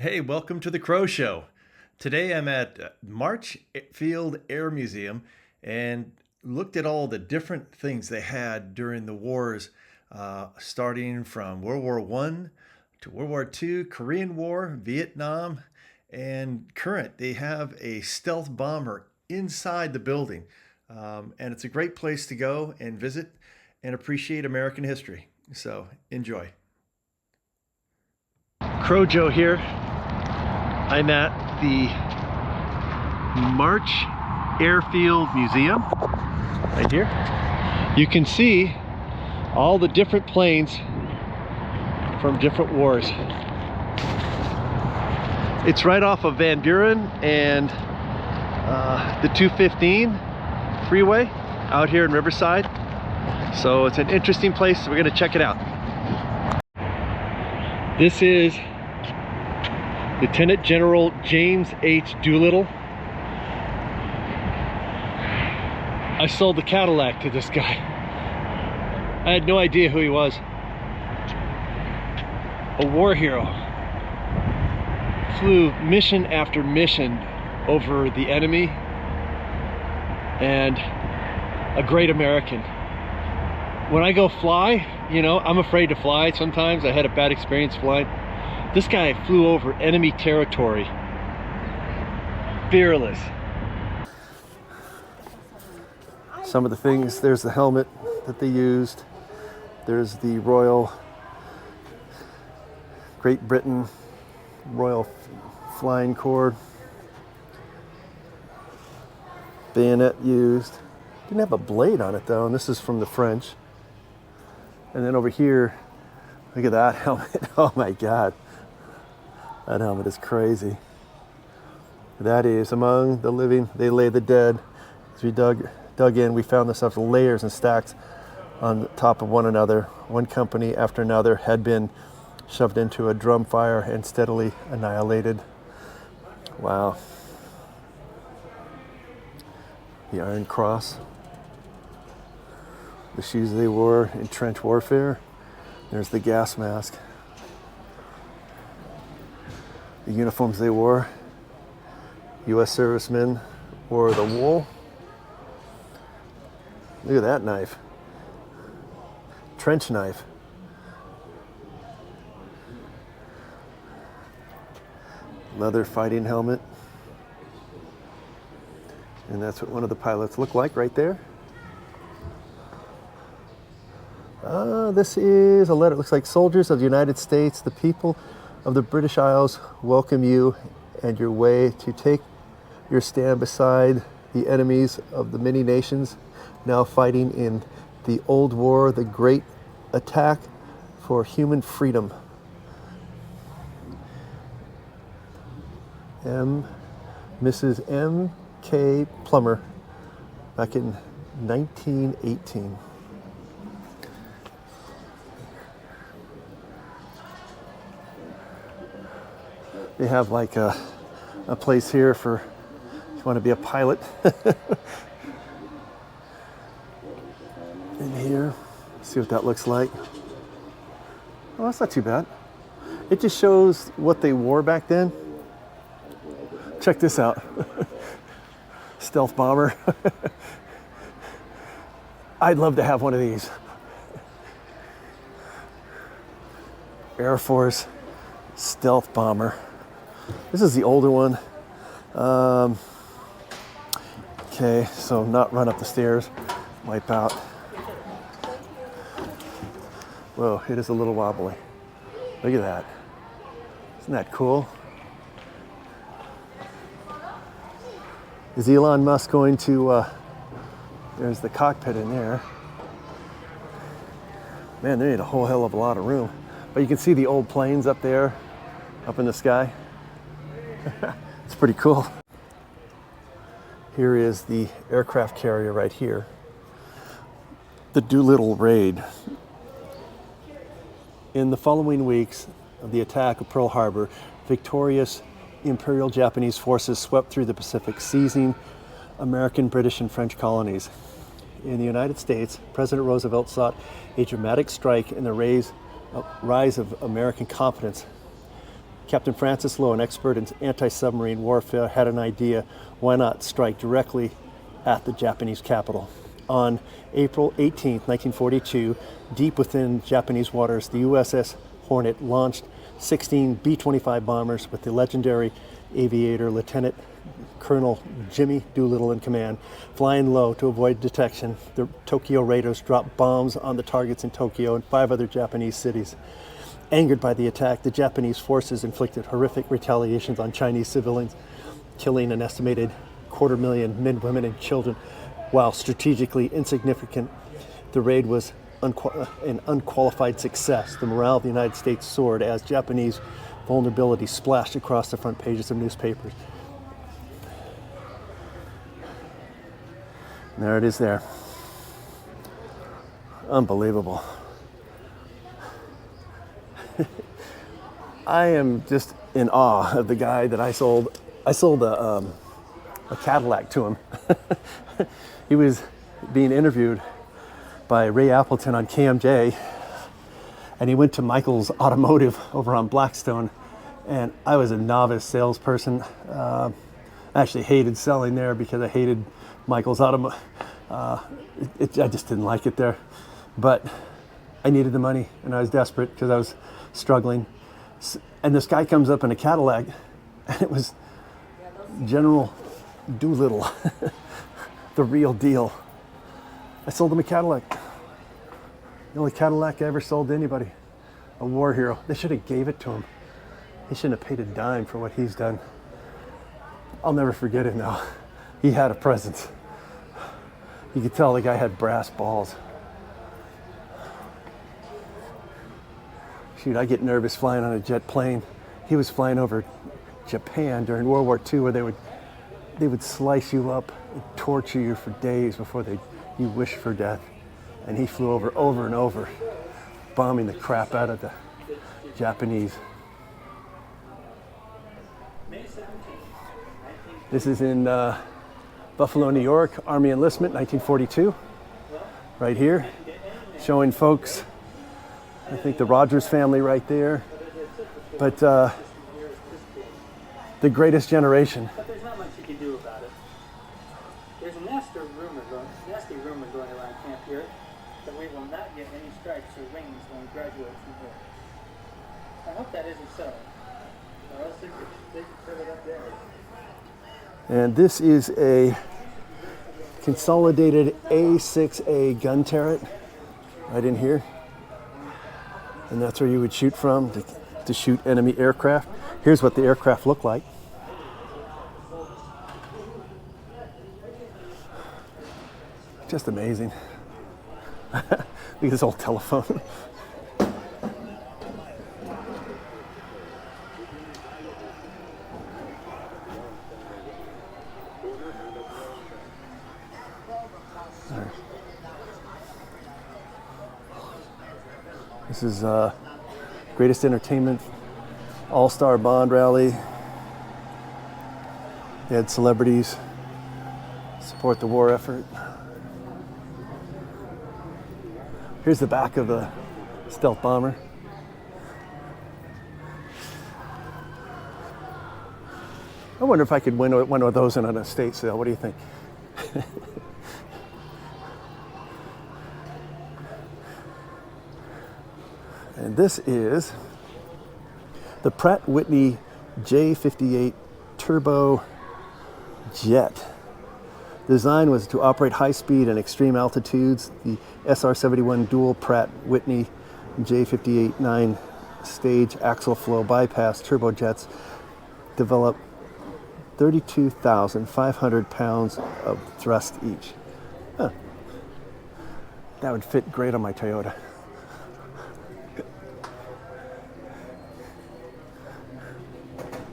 Hey, welcome to the Crow Show. Today I'm at March Field Air Museum and looked at all the different things they had during the wars, starting from World War One to World War Two, Korean War, Vietnam, and current. They have a stealth bomber inside the building, and it's a great place to go and visit and appreciate American history. So enjoy. Crow Joe here. I'm at the March Airfield Museum, right here. You can see all the different planes from different wars. It's right off of Van Buren and the 215 freeway out here in Riverside. So it's an interesting place. We're gonna check it out. This is Lieutenant General James H. Doolittle. I sold the Cadillac to this guy. I had no idea who he was. A war hero. Flew mission after mission over the enemy, and a great American. When I go fly, you know, I'm afraid to fly sometimes. I had a bad experience flying. This guy flew over enemy territory. Fearless. Some of the things, there's the helmet that they used. There's the Royal Great Britain Royal Flying Corps. Bayonet used. Didn't have a blade on it though, and this is from the French. And then over here, look at that helmet. Oh my God. That helmet is crazy. That is among the living, they lay the dead. As we dug in, we found this stuff layers and stacks on top of one another. One company after another had been shoved into a drum fire and steadily annihilated. Wow. The Iron Cross. The shoes they wore in trench warfare. There's the gas mask. The uniforms they wore. U.S. servicemen wore the wool. Look at that knife. Trench knife. Leather fighting helmet. And that's what one of the pilots looked like right there. This is a letter. It looks like soldiers of the United States, the people of the British Isles welcome you and your way to take your stand beside the enemies of the many nations now fighting in the old war, the great attack for human freedom. Mrs. M.K. Plummer, back in 1918. They have like a place here for if you want to be a pilot. In here, see what that looks like. Oh, that's not too bad. It just shows what they wore back then. Check this out. Stealth bomber. I'd love to have one of these. Air Force stealth bomber. This is the older one. Okay, so not run up the stairs, wipe out. Whoa, it is a little wobbly. Look at that. Isn't that cool? Is Elon Musk going to, there's the cockpit in there. Man, they need a whole hell of a lot of room. But you can see the old planes up there, up in the sky. It's pretty cool. Here is the aircraft carrier right here. The Doolittle raid. In the following weeks of the attack of Pearl Harbor, victorious Imperial Japanese forces swept through the Pacific, seizing American, British, and French colonies. In the United States, President Roosevelt sought a dramatic strike in the rise of American confidence Captain Francis Lowe, an expert in anti-submarine warfare, had an idea: why not strike directly at the Japanese capital? On April 18, 1942, deep within Japanese waters, the USS Hornet launched 16 B-25 bombers with the legendary aviator Lieutenant Colonel Jimmy Doolittle in command. Flying low to avoid detection, the Tokyo Raiders dropped bombs on the targets in Tokyo and 5 other Japanese cities. Angered by the attack, the Japanese forces inflicted horrific retaliations on Chinese civilians, killing an estimated 250,000 men, women, and children. While strategically insignificant, the raid was an unqualified success. The morale of the United States soared as Japanese vulnerability splashed across the front pages of newspapers. And there it is there. Unbelievable. I am just in awe of the guy that I sold. I sold a Cadillac to him. He was being interviewed by Ray Appleton on KMJ, and he went to Michael's Automotive over on Blackstone, and I was a novice salesperson. I actually hated selling there because I hated Michael's Automotive. I just didn't like it there, but I needed the money, and I was desperate because I was struggling. And this guy comes up in a Cadillac, and it was General Doolittle, the real deal. I sold him a Cadillac. The only Cadillac I ever sold to anybody. A war hero. They should have gave it to him. He shouldn't have paid a dime for what he's done. I'll never forget it now. He had a presence. You could tell the guy had brass balls. Shoot, I get nervous flying on a jet plane. He was flying over Japan during World War II, where they would slice you up and torture you for days before you wish for death. And he flew over and over, bombing the crap out of the Japanese. This is in Buffalo, New York, Army enlistment, 1942. Right here, showing folks, I think the Rogers family right there. But the greatest generation. But there's not much you can do about it. There's a nasty rumor going around camp here that we will not get any stripes or wings when we graduate from here. I hope that isn't so. Or else they could put it up there. And this is a consolidated A6A gun turret right in here. And that's where you would shoot from to shoot enemy aircraft. Here's what the aircraft look like. Just amazing. Look at this old telephone. This is Greatest Entertainment All-Star Bond Rally. They had celebrities support the war effort. Here's the back of the stealth bomber. I wonder if I could win one of those in an estate sale. What do you think? And this is the Pratt Whitney J58 turbo jet. The design was to operate high speed and extreme altitudes. The SR-71 dual Pratt Whitney J58 9-stage axial flow bypass turbojets developed 32,500 pounds of thrust each. Huh. That would fit great on my Toyota.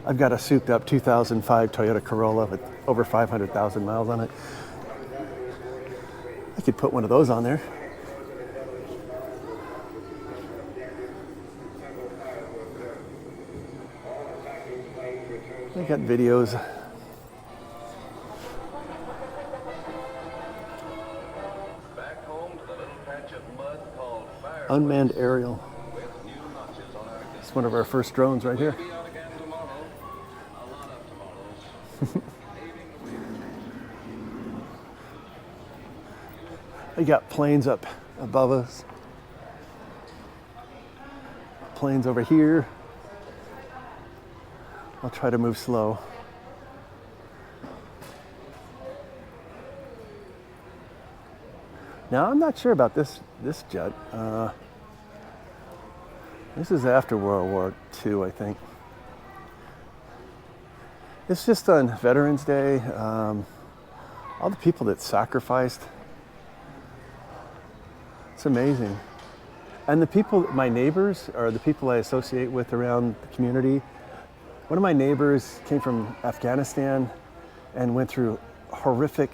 I've got a souped up 2005 Toyota Corolla with over 500,000 miles on it. I could put one of those on there. I got videos. Unmanned aerial. It's one of our first drones right here. I got planes up above us. Planes over here. I'll try to move slow. Now I'm not sure about this jet. This is after World War II, I think. It's just on Veterans Day. All the people that sacrificed. It's amazing. And the people, my neighbors, are the people I associate with around the community. One of my neighbors came from Afghanistan and went through horrific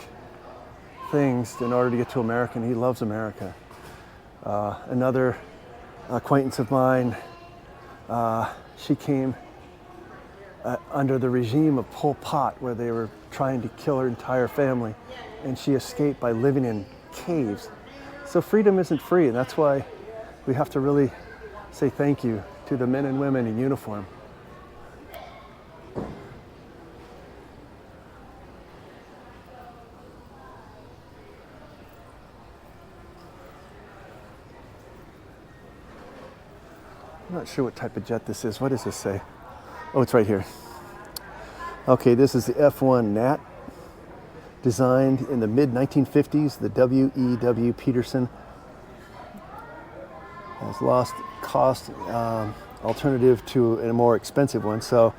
things in order to get to America, and he loves America. Another acquaintance of mine, she came under the regime of Pol Pot, where they were trying to kill her entire family, and she escaped by living in caves. So freedom isn't free, and that's why we have to really say thank you to the men and women in uniform. I'm not sure what type of jet this is. What does this say? Oh, it's right here. Okay, this is the F1 Nat, designed in the mid-1950s, the W.E.W. Peterson. Has lost cost alternative to a more expensive one. So,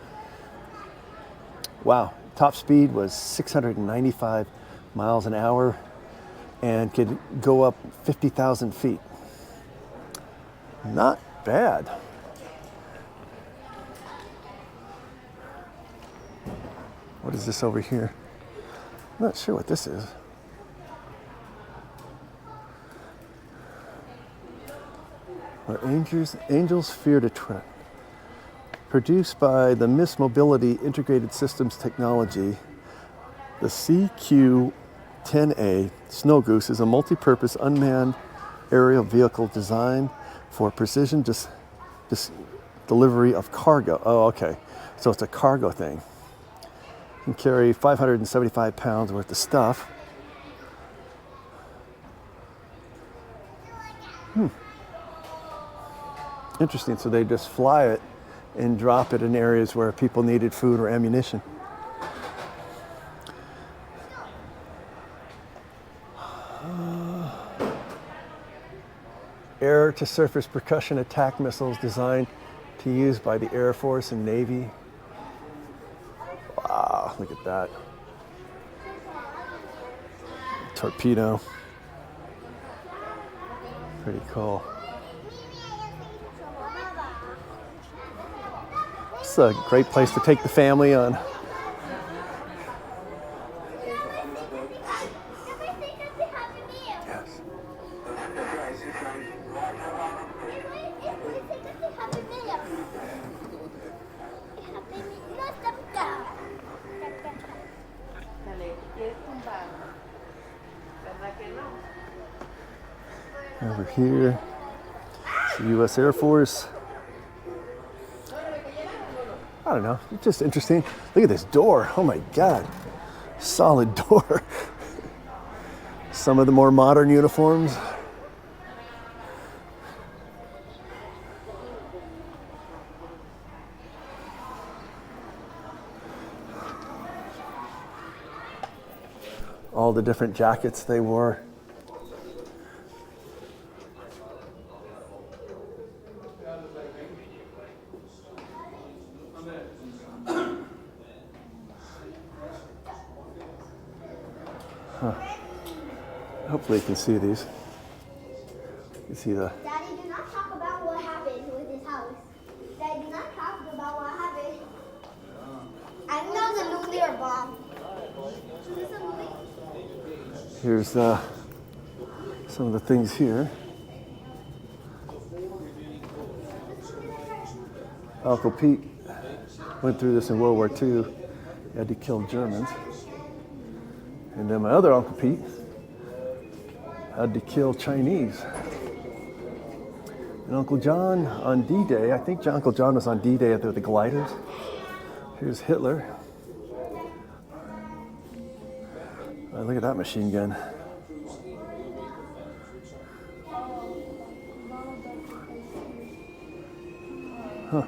wow, top speed was 695 miles an hour and could go up 50,000 feet. Not bad. What is this over here? I'm not sure what this is. Where angels fear to tread. Produced by the Miss Mobility Integrated Systems Technology, the CQ-10A Snow Goose is a multi-purpose unmanned aerial vehicle designed for precision delivery of cargo. Oh, okay. So it's a cargo thing. It can carry 575 pounds worth of stuff. Interesting. So they just fly it and drop it in areas where people needed food or ammunition. Air-to-surface percussion attack missiles designed to use by the Air Force and Navy. Wow, look at that. Torpedo. Pretty cool. It's a great place to take the family on. Yes. Over here, it's the U.S. Air Force. I don't know, it's just interesting. Look at this door, oh my God. Solid door. Some of the more modern uniforms. All the different jackets they wore. Hopefully you can see these. You can see the... Daddy, do not talk about what happened with this house. Daddy, do not talk about what happened. I know the nuclear bomb. Is this a movie? Here's some of the things here. Uncle Pete went through this in World War II. He had to kill Germans. And then my other Uncle Pete had to kill Chinese. And Uncle John on D-Day, I think Uncle John was on D-Day with the gliders. Here's Hitler. Oh, look at that machine gun. Huh.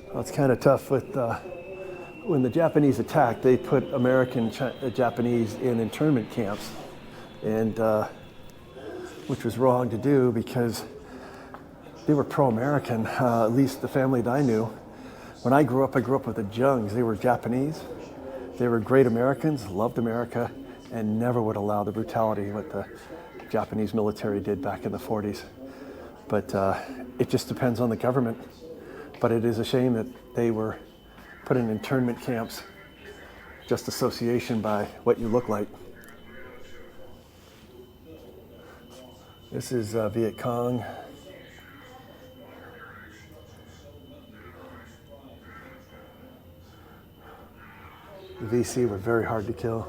Well, it's kind of tough with when the Japanese attacked. They put Japanese in internment camps, and which was wrong to do because they were pro-American. At least the family that I knew. When I grew up with the Jungs. They were Japanese. They were great Americans, loved America, and never would allow the brutality what the Japanese military did back in the 40s. But it just depends on the government. But it is a shame that they were put in internment camps, just association by what you look like. This is Viet Cong. The VC were very hard to kill.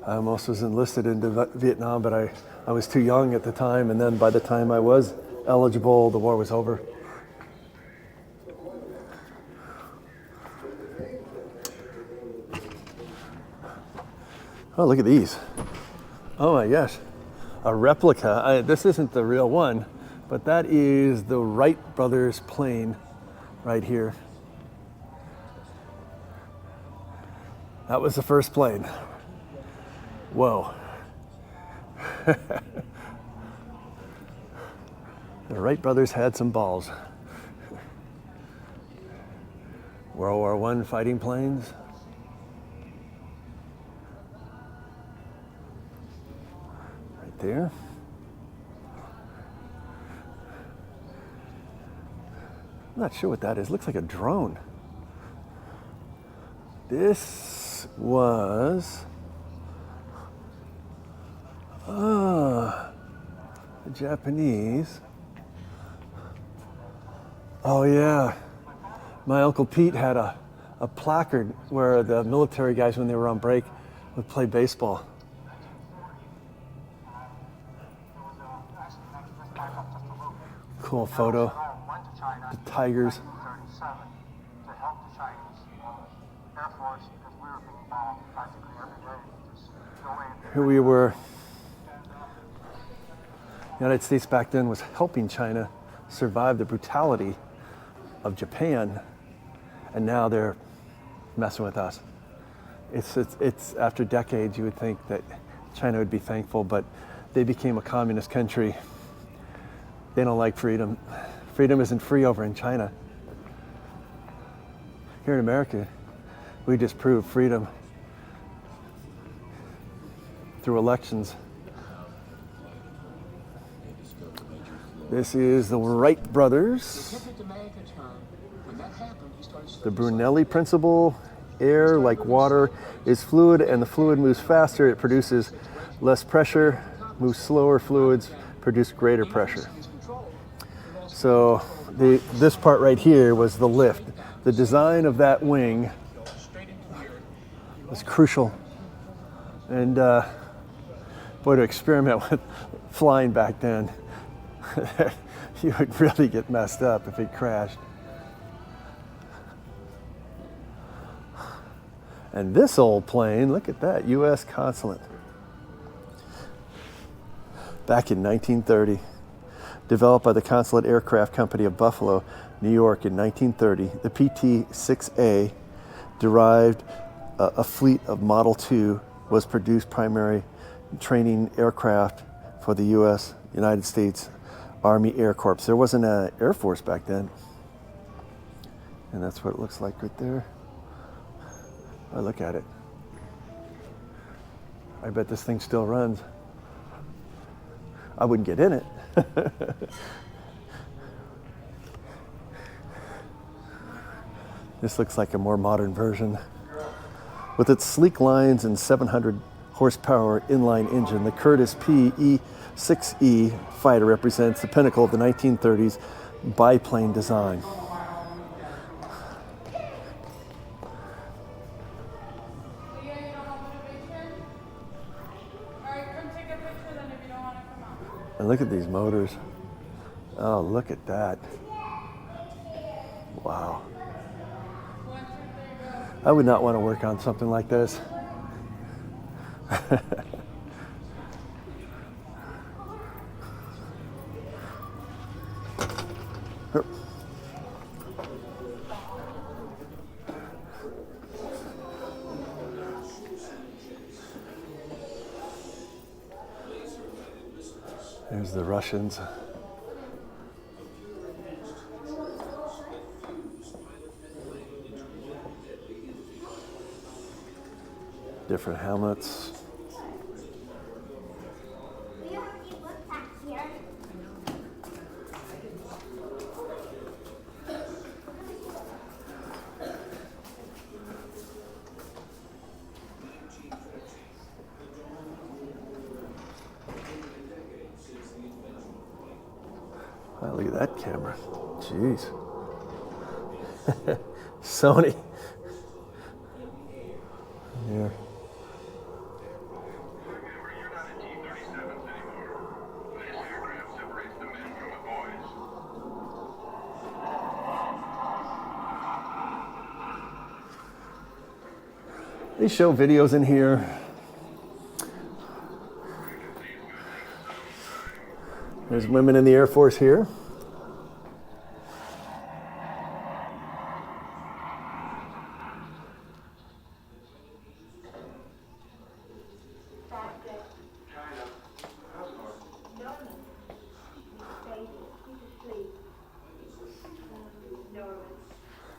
I almost was enlisted into Vietnam, but I was too young at the time, and then by the time I was eligible, the war was over. Oh, look at these. Oh my gosh. A replica. This isn't the real one, but that is the Wright brothers plane right here. That was the first plane. Whoa. The Wright brothers had some balls. World War I fighting planes. Right there. I'm not sure what that is. Looks like a drone. This was the Japanese. Oh yeah. My Uncle Pete had a placard where the military guys, when they were on break, would play baseball. Cool photo. The Tigers. Here we were. The United States back then was helping China survive the brutality of Japan, and now they're messing with us. It's after decades you would think that China would be thankful, but they became a communist country. They don't like freedom. Freedom isn't free over in China. Here in America, we just proved freedom through elections. This is the Wright brothers. The Brunelli principle: air, like water, is fluid, and the fluid moves faster, it produces less pressure. Moves slower fluids produce greater pressure. So this part right here was the lift. The design of that wing was crucial. And boy, to experiment with flying back then, you would really get messed up if it crashed. And this old plane, look at that, U.S. consulate. Back in 1930, developed by the Consulate Aircraft Company of Buffalo, New York in 1930, the PT-6A derived a fleet of Model 2 was produced primary training aircraft for the U.S. United States Army Air Corps. There wasn't an Air Force back then. And that's what it looks like right there. Oh, look at it. I bet this thing still runs. I wouldn't get in it. This looks like a more modern version. With its sleek lines and 700 horsepower inline engine, the Curtiss P-6E fighter represents the pinnacle of the 1930s biplane design. And look at these motors. Oh, look at that. Wow. I would not want to work on something like this. There's the Russians. Different helmets. We already looked back here. Wow, look at that camera. Jeez. Sony. Yeah. You're not in T-37s anymore. This aircraft separates the men from the boys. They show videos in here. There's women in the Air Force here.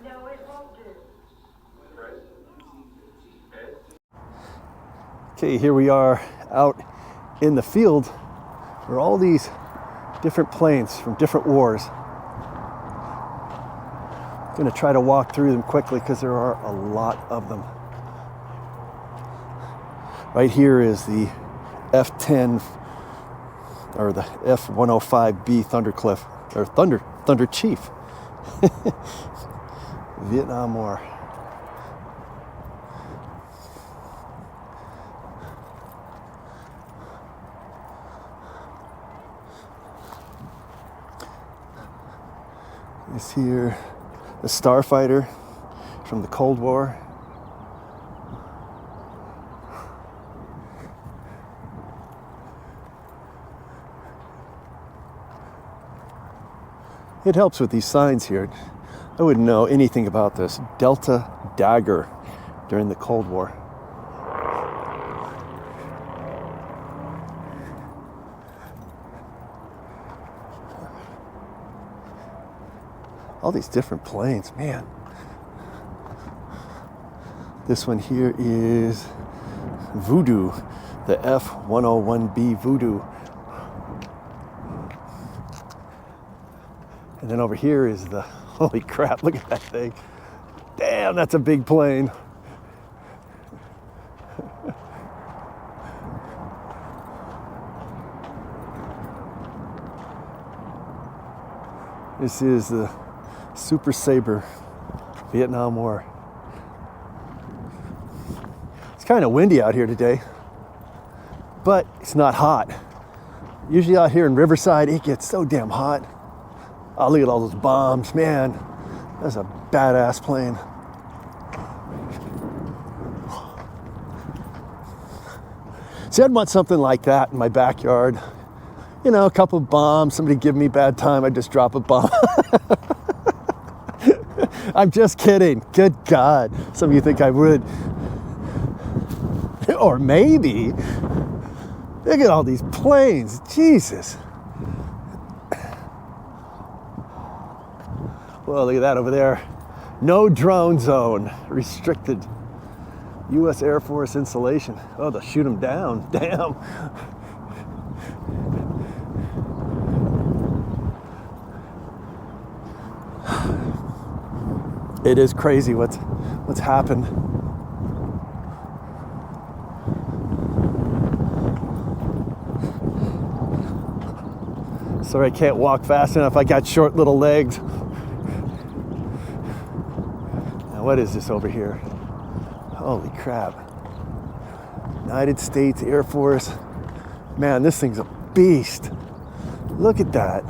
No, it won't do. Okay, here we are out in the field where all these different planes from different wars. I'm going to try to walk through them quickly because there are a lot of them. Right here is the F-10 or the F-105B Thundercliff or Thunder Chief. Vietnam War. This here, the Starfighter from the Cold War. It helps with these signs here. I wouldn't know anything about this. Delta Dagger during the Cold War. All these different planes, man. This one here is Voodoo, the F-101B Voodoo. And then over here is the, holy crap, look at that thing. Damn, that's a big plane. This is the Super Sabre, Vietnam War. It's kind of windy out here today, but it's not hot. Usually out here in Riverside, it gets so damn hot. Oh, look at all those bombs, man. That's a badass plane. See, I'd want something like that in my backyard. You know, a couple of bombs, somebody give me a bad time, I'd just drop a bomb. I'm just kidding. Good God. Some of you think I would. Or maybe. Look at all these planes. Jesus. Well, look at that over there. No drone zone. Restricted. U.S. Air Force installation. Oh, they'll shoot them down. Damn. It is crazy what's happened. Sorry, I can't walk fast enough. I got short little legs. Now, what is this over here? Holy crap. United States Air Force. Man, this thing's a beast. Look at that.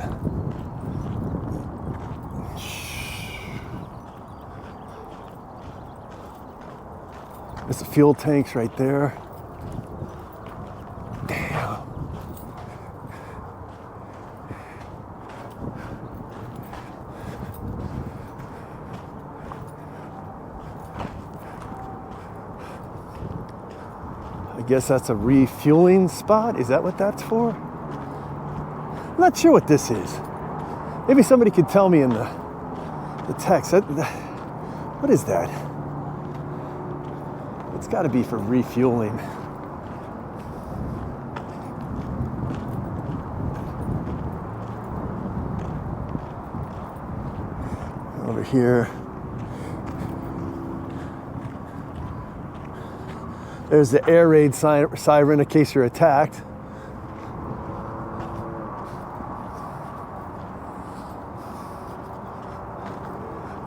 There's the fuel tanks right there. Damn. I guess that's a refueling spot. Is that what that's for? I'm not sure what this is. Maybe somebody could tell me in the text. What is that? It's got to be for refueling. Over here. There's the air raid siren in case you're attacked.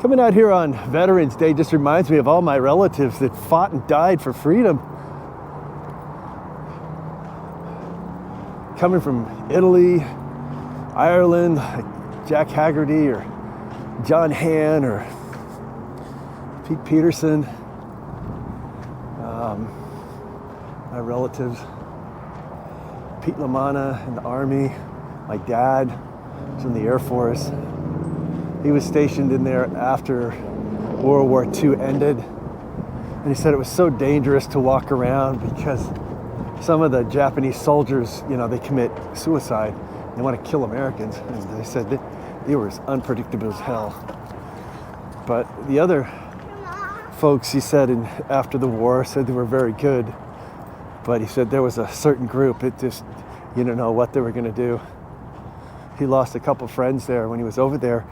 Coming out here on Veterans Day just reminds me of all my relatives that fought and died for freedom. Coming from Italy, Ireland, like Jack Haggerty or John Han or Pete Peterson. My relatives, Pete LaManna in the Army, my dad was in the Air Force. He was stationed in there after World War II ended. And he said it was so dangerous to walk around because some of the Japanese soldiers, you know, they commit suicide. They want to kill Americans. And they said that they were as unpredictable as hell. But the other folks, he said, after the war, said they were very good. But he said there was a certain group, it just, you don't know what they were going to do. He lost a couple friends there when he was over there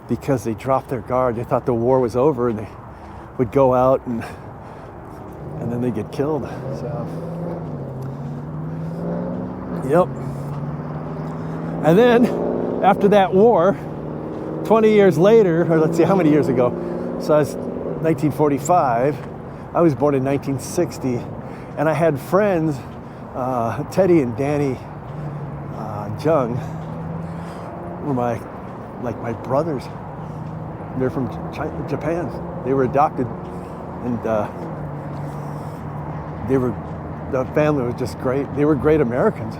because they dropped their guard. They thought the war was over and they would go out and then they get killed. So, yep. And then after that war, 20 years later, or let's see, how many years ago? So I was 1945. I was born in 1960. And I had friends, Teddy and Danny Jung were my brothers. They're from Japan. They were adopted, and the family was just great. They were great Americans.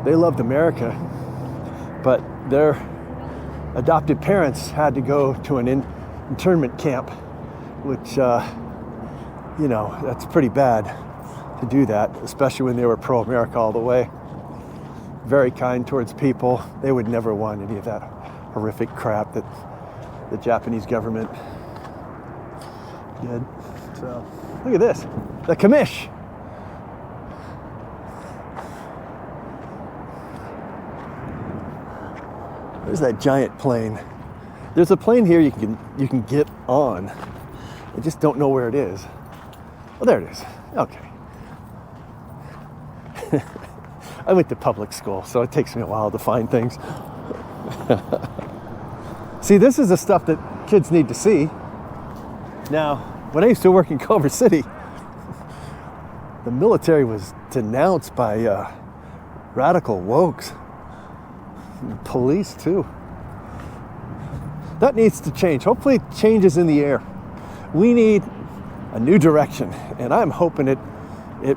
They loved America, but their adopted parents had to go to an internment camp, which, you know, that's pretty bad to do that, especially when they were pro-America all the way. Very kind towards people. They would never want any of that horrific crap that the Japanese government did. So, look at this, the Kamish. There's that giant plane. There's a plane here you can get on. I just don't know where it is. Oh, there it is. Okay. I went to public school, so it takes me a while to find things. See, this is the stuff that kids need to see. Now, when I used to work in Culver City, the military was denounced by radical wokes. Police, too. That needs to change. Hopefully it changes in the air. We need a new direction, and I'm hoping it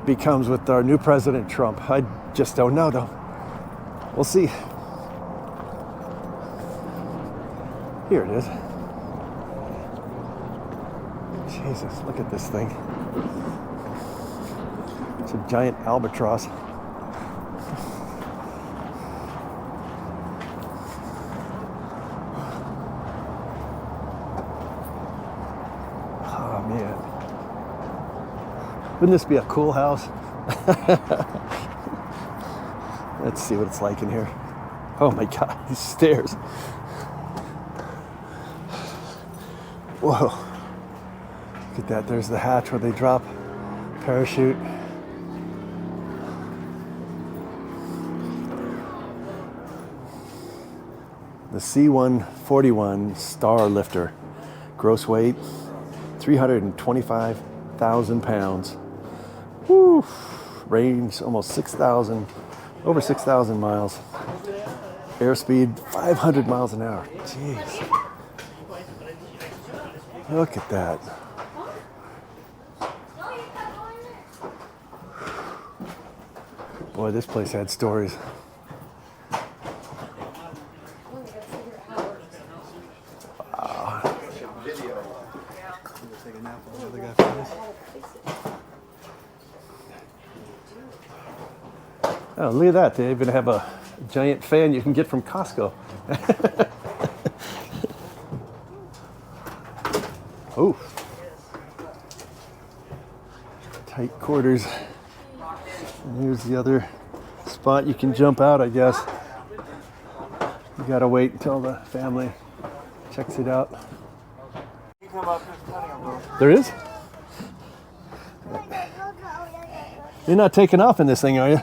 becomes with our new President Trump. I just don't know, though. We'll see. Here it is. Jesus, look at this thing. It's a giant albatross. Oh, man. Wouldn't this be a cool house? Let's see what it's like in here. Oh my God, these stairs. Whoa. Look at that, there's the hatch where they drop parachute. The C-141 Star Lifter. Gross weight, 325,000 pounds. Woo! Range, almost 6,000 Over 6,000 miles. Airspeed 500 miles an hour. Jeez. Look at that. Boy, this place had stories. Oh, look at that. They even have a giant fan you can get from Costco. Oh. Tight quarters. And here's the other spot you can jump out, I guess. You gotta wait until the family checks it out. There is? You're not taking off in this thing, are you?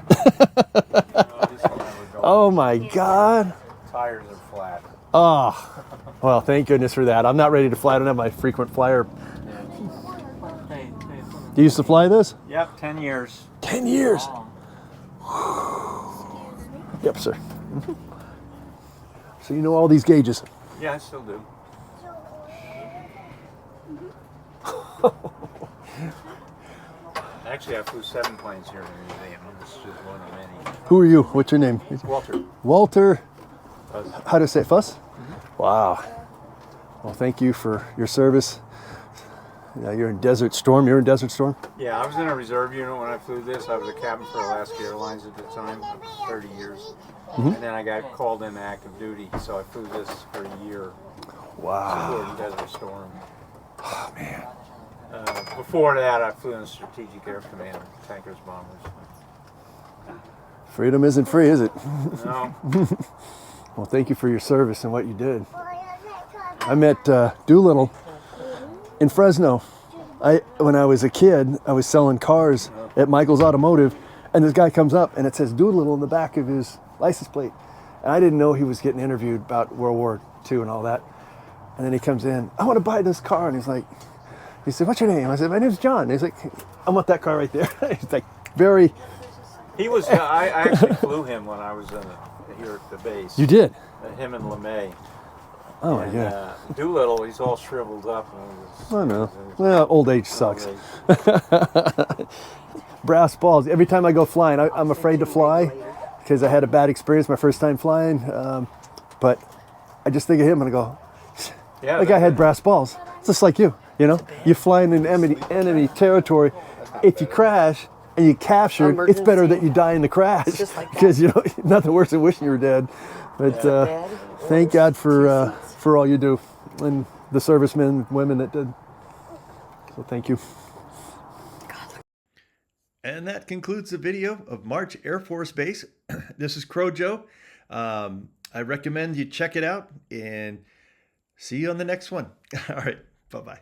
Oh my God. Tires are flat. Oh, well, thank goodness for that. I'm not ready to fly. I don't have my frequent flyer. Do you used to fly this? Yep, 10 years. 10 years. Yep, sir. So you know all these gauges. Yeah, I still do. Actually, I flew 7 planes here in the museum. This is just one of many. Who are you? What's your name? Walter. Walter. Fuss. How to say it? Fuss? Wow. Well, thank you for your service. Yeah, you're in Desert Storm. You're in Desert Storm? Yeah, I was in a reserve unit when I flew this. I was a captain for Alaska Airlines at the time, 30 years. And then I got called into active duty, so I flew this for a year. Wow. Supporting Desert Storm. Oh, man. Before that, I flew in a Strategic Air Command, tankers, bombers. Freedom isn't free, is it? No. Well, thank you for your service and what you did. I met Doolittle in Fresno. When I was a kid, I was selling cars at Michael's Automotive, and this guy comes up and it says Doolittle in the back of his license plate. And I didn't know he was getting interviewed about World War II and all that. And then he comes in, I want to buy this car. And he said, what's your name? I said, my name's John. And he's like, I want that car right there. He's like, very. He was, I actually flew him when I was here at the base. You did? Him and LeMay. Oh, my God. Doolittle, he's all shriveled up. I know. Well, old age sucks. Brass balls. Every time I go flying, I'm afraid to fly because I had a bad experience my first time flying. But I just think of him and I go, Yeah, that guy had brass balls. Just like you, you know? You're flying in enemy territory. If you crash and you captured, it's better that you die in the crash because, you know, nothing worse than wishing you were dead. But thank God for all you do and the servicemen and women that did. So thank you. And that concludes the video of March Air Force Base. This is Crow Joe. I recommend you check it out and see you on the next one. All right. Bye-bye.